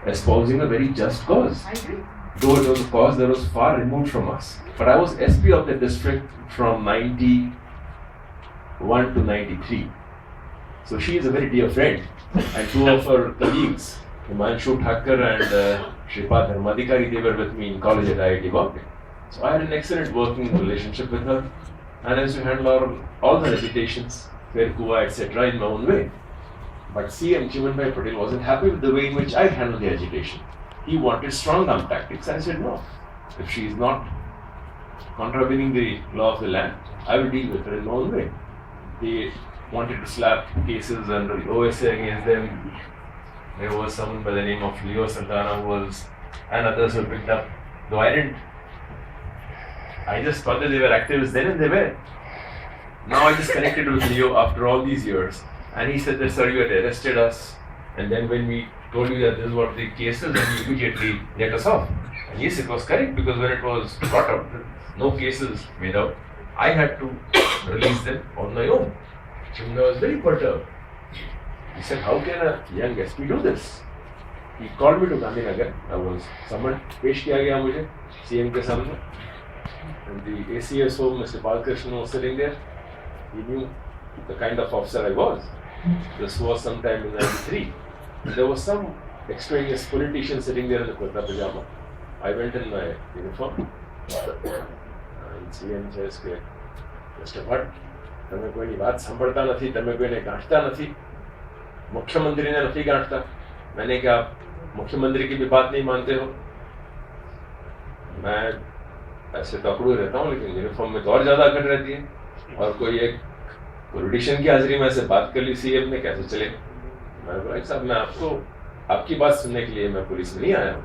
espousing a very just cause. I agree. Though it was a cause that was far removed from us. But I was SP of the district from 91 to 93. So she is a very dear friend. And two of her colleagues, Himanshu Thakkar and Shripad Dharmadikari, they were with me in college at IIT Bombay. So I had an excellent working relationship with her. And I used to handle all her agitations, fair kuwa, etc. in my own way. But CM Chimanbhai Patel wasn't happy with the way in which I handled the agitation. He wanted strong arm tactics. I said no. If she is not contravening the law of the land, I will deal with her in my own way. They wanted to slap cases under the OSA against them. There was someone by the name of Leo Santana who was, and others were picked up. Though I didn't. I just thought that they were activists then, and they were. Now I just connected with Leo after all these years, and he said that, sir, you had arrested us, and then when we told you that this is what the case is, then you immediately let us off. And yes, it was correct, because when it was brought up, no cases made out, I had to release them on my own. Chimna was very perturbed. He said, how can a young SP do this? He called me to Gandhinagar. I was summoned, पेश किया गया मुझे CM के सामने. And the ACSO, Mr. Balkrishnan, was sitting there. He knew the kind of officer I was. This was sometime in 93. There was some extraneous politician sitting there in the kurta pajama. I went in my uniform. And CM says, Mr. Bhatt, તમે કોઈની વાત સાંભળતા નથી, તમે કોઈને ગાંઠતા નથી, મુખ્યમંત્રીને નથી ગાંઠતા. मैंने कहा, आप मुख्यमंत्री की भी बात नहीं मानते हो? मैं ऐसे तो अकड़ू रहता हूँ, लेकिन यूनिफॉर्म में तो और ज्यादा अकड़ रहती है. और कोई एक पॉलिटिशियन की हाजिरी में ऐसे बात कर ली सीएम ने, कैसे चलेगा? मैं बोला, साहब मैं आपकी बात सुनने के लिए मैं पुलिस में नहीं आया हूँ.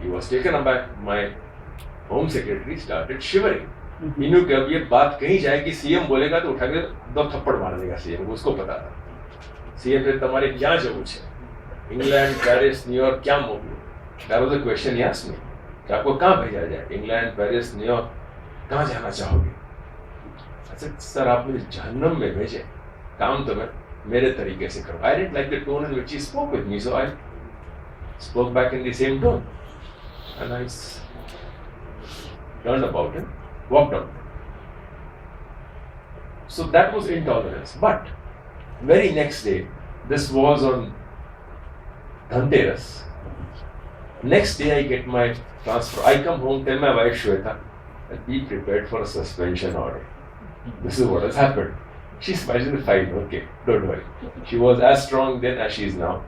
He was taken aback. My home secretary started shivering. He knew कि अब ये बात कहीं जाएगी, सीएम बोलेगा तो उठा के 2 थप्पड़ मार देगा सीएम को, उसको पता था. सीएम फिर तुम्हारे क्या जरूरत है? इंग्लैंड, पेरिस, न्यूयॉर्क क्या मोकलूं? That was the question he asked me. कि आपको कहाँ भेजा जाए? इंग्लैंड, पेरिस, न्यूयॉर्क, कहाँ जाना चाहोगे? अच्छा सर, आप मुझे जहन्नम में भेजे, काम तो मैं मेरे तरीके से करूँ. I didn't like the tone in which he spoke with me, so I spoke back in the same tone. And I turned about and walked out. So that was intolerance. But very next day, this was on Dhanteras. Next day I get my transfer. I come home, tell my wife Shweta, and be prepared for a suspension order. This is what has happened. She smiles, fine, okay, don't worry. She was as strong then as she is now.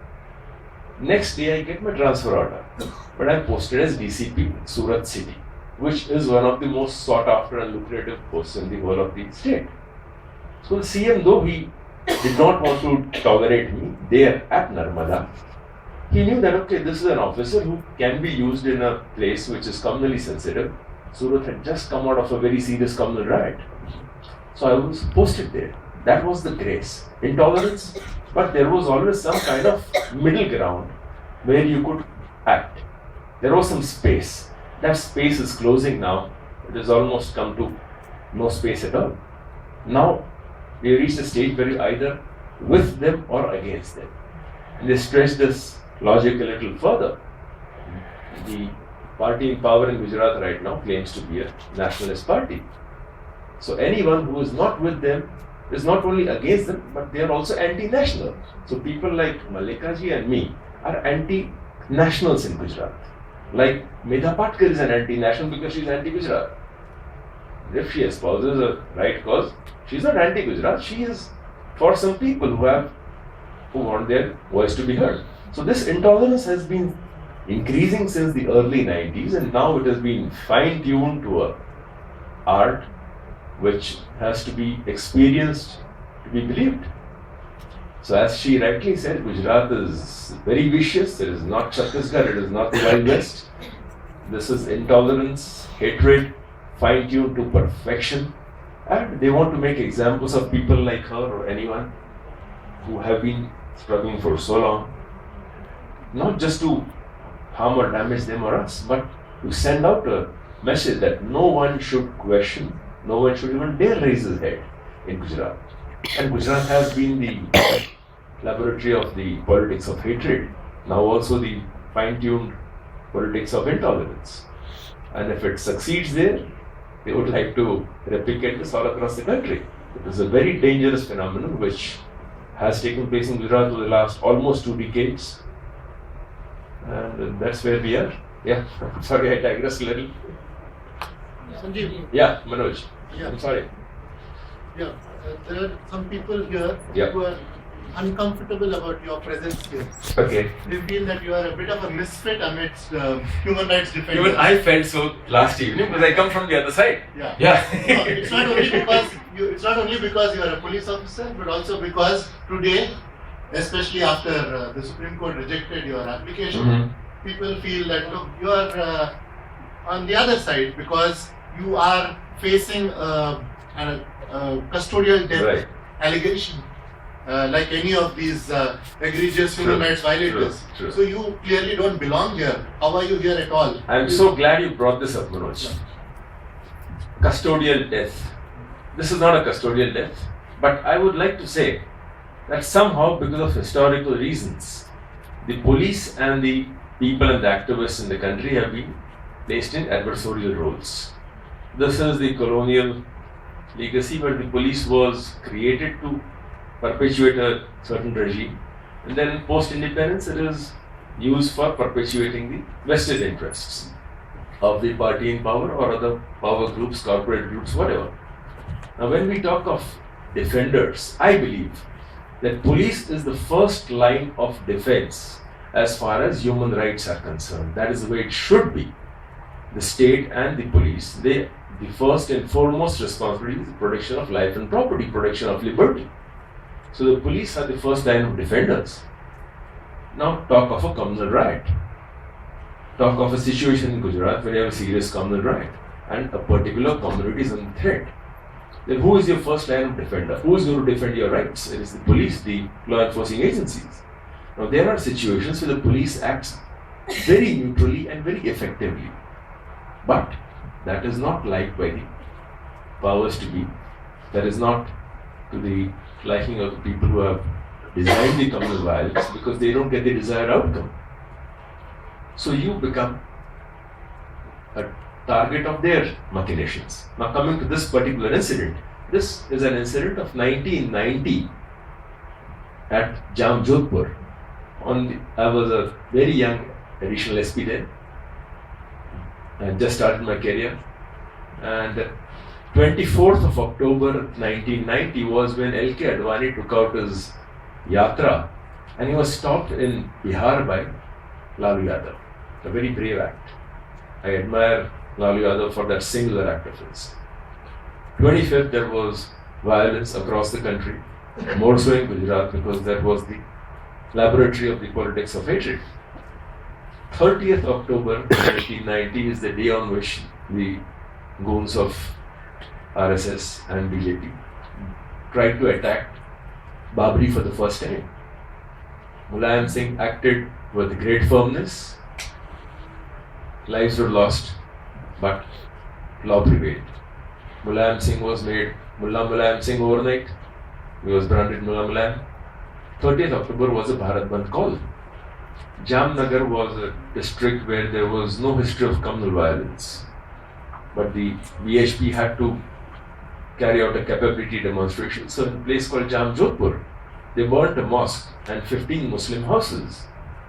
Next day I get my transfer order, but I'm posted as DCP Surat City, which is one of the most sought after and lucrative posts in the whole of the state. So the CM, though he did not want to tolerate me there at Narmada, he knew that, okay, this is an officer who can be used in a place which is communally sensitive. Surat had just come out of a very serious communal riot. So I was posted there. That was the grace. Intolerance, but there was always some kind of middle ground where you could act. There was some space. That space is closing now. It has almost come to no space at all. Now, we reached a stage where you're either with them or against them. And they stretch this logic a little further. The party in power in Gujarat right now claims to be a nationalist party. So anyone who is not with them is not only against them, but they are also anti-national. So people like Mallika ji and me are anti-nationals in Gujarat. Like Medha Patkar is an anti-national because she is anti-Gujarat. If she espouses a right cause, she is not anti-Gujarat, she is for some people who want their voice to be heard. So this intolerance has been increasing since the early 90s, and now it has been fine-tuned to a art which has to be experienced to be believed. So as she rightly said, Gujarat is very vicious. It is not Chhattisgarh, it is not the Wild West. This is intolerance, hatred, fine-tuned to perfection. And they want to make examples of people like her or anyone who have been struggling for so long. Not just to harm or damage them or us, but to send out a message that no one should question, no one should even dare raise his head in Gujarat. And Gujarat has been the laboratory of the politics of hatred Now also the fine-tuned politics of intolerance. And if it succeeds there, they would like to replicate this all across the country. It is a very dangerous phenomenon which has taken place in Gujarat for the last almost 2 decades. And that's where we are. Yeah, sorry, I digress a little. Sanjeev. Yeah, Manoj. Yeah. I'm sorry. Yeah, there are some people here Yeah. who are uncomfortable about your presence here. Okay. They feel that you are a bit of a misfit amidst human rights defenders. Even I felt so last evening because I come from the other side. Yeah. Yeah. No, it's not only because you are a police officer, but also because today, especially after the Supreme Court rejected your application, people feel that look, you are on the other side because you are facing a custodial death allegation. Like any of these egregious human rights violators. True. So you clearly don't belong here. How are you here at all? I'm so glad you brought this up, Manoj. Custodial death. This is not a custodial death, but I would like to say that somehow, because of historical reasons, the police and the people and the activists in the country have been placed in adversarial roles. This is the colonial legacy where the police was created to perpetuate a certain regime, and then post-independence it is used for perpetuating the vested interests of the party in power or other power groups, corporate groups, whatever. Now when we talk of defenders, I believe that police is the first line of defense as far as human rights are concerned. That is the way it should be. The state and the police, the first and foremost responsibility is the protection of life and property, protection of liberty. So the police are the first line of defenders. Now talk of a communal riot. Talk of a situation in Gujarat where you have a serious communal riot and a particular community is under threat. Then who is your first line of defender? Who is going to defend your rights? It is the police, the law enforcing agencies. Now there are situations where the police acts very neutrally and very effectively. But that is not liked by the powers to be. That is not to the liking of the people who have designed the communal violence because they don't get the desired outcome. So you become a target of their machinations. Now coming to this particular incident, this is an incident of 1990 at Jamjodhpur. I was a very young additional SP then. I just started my career, and 24th of October 1990 was when L.K. Advani took out his yatra and he was stopped in Bihar by Lalu Yadav. A very brave act. I admire Lalu Yadav for that singular act of his. 25th, there was violence across the country, more so in Gujarat because that was the laboratory of the politics of hatred. 30th October 1990 is the day on which the goons of RSS and BJP tried to attack Babri for the first time. Mulayam Singh acted with great firmness. Lives were lost, but law prevailed. Mulayam Singh was made Mullah Mulayam Singh overnight. He was branded Mullah Mulayam. 30th October was a Bharat Bandh call. Jamnagar was a district where there was no history of communal violence, but the VHP had to carry out a capability demonstration. So in a place called Jamjodhpur, they burnt a mosque and 15 Muslim houses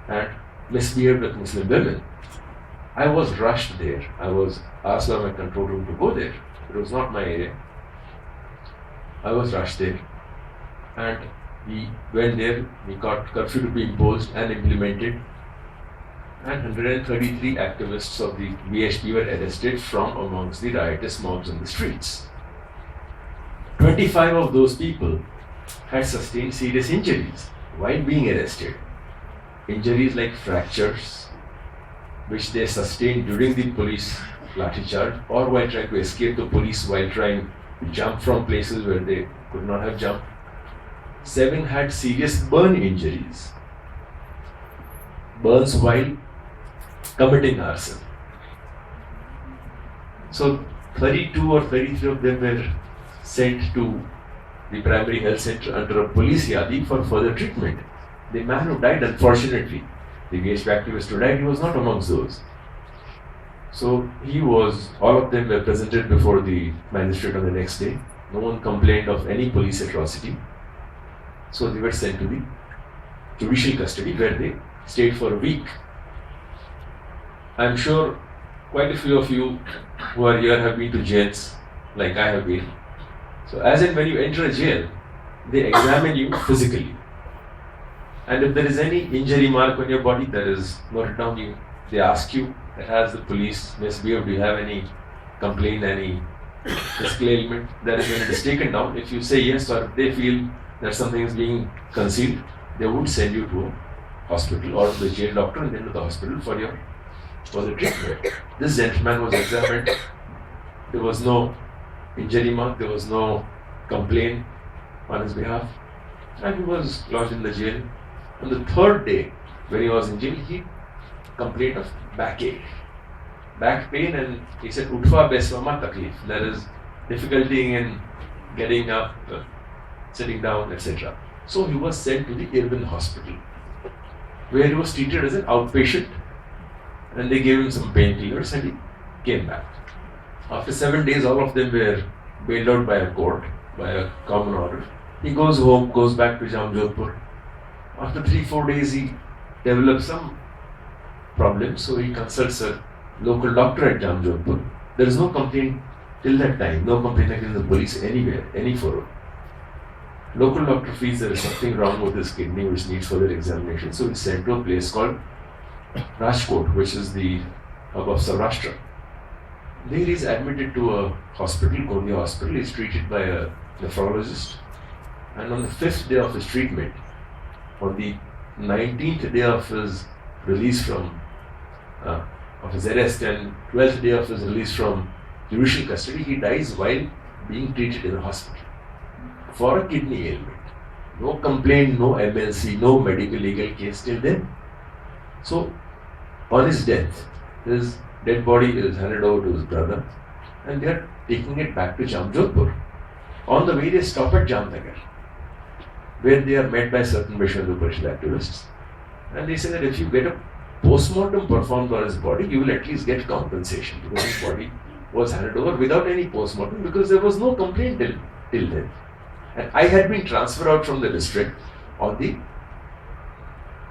and misbehaved with Muslim women. I was rushed there. I was asked by my control room to go there. It was not my area. I was rushed there, and we went there. We got curfew to be imposed and implemented, and 133 activists of the VHP were arrested from amongst the riotous mobs in the streets. 25 of those people had sustained serious injuries while being arrested. Injuries like fractures, which they sustained during the police lathi charge or while trying to escape the police, while trying to jump from places where they could not have jumped. 7 had serious burn injuries, burns while committing arson. So 32 or 33 of them were sent to the primary health center under a police yadi for further treatment. The man who died, unfortunately, the VHP activist who died, he was not amongst those. So all of them were presented before the magistrate on the next day. No one complained of any police atrocity. So they were sent to the judicial custody where they stayed for a week. I'm sure quite a few of you who are here have been to jails like I have been. So as in when you enter a jail, they examine you physically. And if there is any injury mark on your body that is noted down, they ask you, has the police misbehaved, do you have any complaint, any physical ailment? That is when it is taken down. If you say yes, or if they feel that something is being concealed, they would send you to a hospital or to the jail doctor and then to the hospital for the treatment. This gentleman was examined. There was no injury mark, there was no complaint on his behalf, and he was lodged in the jail. On the third day, when he was in jail, he complained of backache, back pain, and he said, "Utfa beswama taklif." There is difficulty in getting up, sitting down, etc. So he was sent to the urban hospital, where he was treated as an outpatient, and they gave him some painkillers, and he came back. After 7 days, all of them were bailed out by a court, by a common order. He goes home, goes back to Jamjodhpur. After 3-4 days, he develops some problems, so he consults a local doctor at Jamjodhpur. There is no complaint till that time, no complaint against the police anywhere, any forum. Local doctor feels there is something wrong with his kidney which needs further examination, so he's sent to a place called Rajkot, which is the hub of Saurashtra. There he is admitted to a hospital, Gondia Hospital. He is treated by a nephrologist, and on the 5th day of his treatment, on the 19th day of his release from of his arrest and 12th day of his release from judicial custody, he dies while being treated in a hospital for a kidney ailment. No complaint, no MLC, no medical legal case till then. So, on his death, his dead body is handed over to his brother, and they are taking it back to Jamjodhpur. On the way, they stop at Jamnagar, where they are met by certain Vishnu Parishad activists, and they say that if you get a post-mortem performed on his body, you will at least get compensation, because his body was handed over without any post-mortem, because there was no complaint till then. And I had been transferred out from the district on the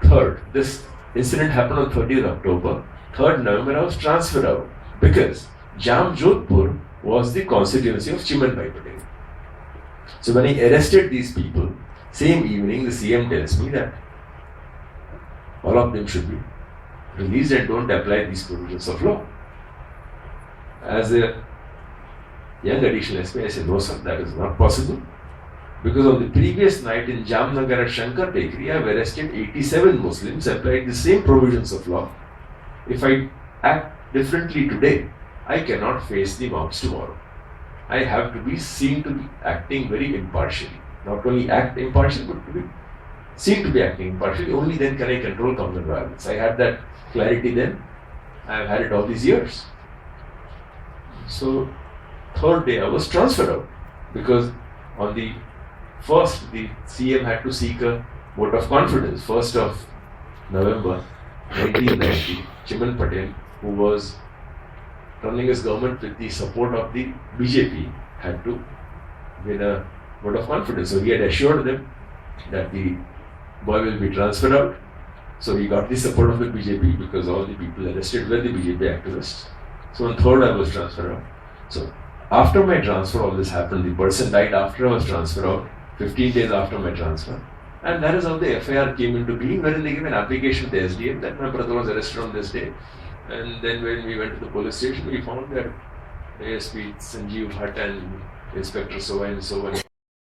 3rd. This incident happened on 30th October. 3rd November, I was transferred out because Jamjodhpur was the constituency of Chimanbhai Patel. So when I arrested these people, same evening the CM tells me that all of them should be released and don't apply these provisions of law. As a young additional SP, I said, no sir, that is not possible. Because on the previous night in Jamnagar at Shankar Bakery, I have arrested 87 Muslims, applied the same provisions of law. If I act differently today, I cannot face the mobs tomorrow. I have to be seen to be acting very impartially. Not only act impartially, but to be seen to be acting impartially. Only then can I control counter violence. I had that clarity then. I have had it all these years. So, 3rd day I was transferred out because on the 1st, the CM had to seek a vote of confidence. 1st of November 1990, Chiman Patel, who was running his government with the support of the BJP, had to win a vote of confidence. So he had assured them that the boy will be transferred out. So he got the support of the BJP because all the people arrested were the BJP activists. So on 3rd I was transferred out. So after my transfer, all this happened. The person died after I was transferred out, 15 days after my transfer. And that is how the FIR came into being, wherein they gave an application to the SDM that my brother was arrested on this day. And then when we went to the police station, we found that ASP Sanjiv Bhatt and Inspector so and so and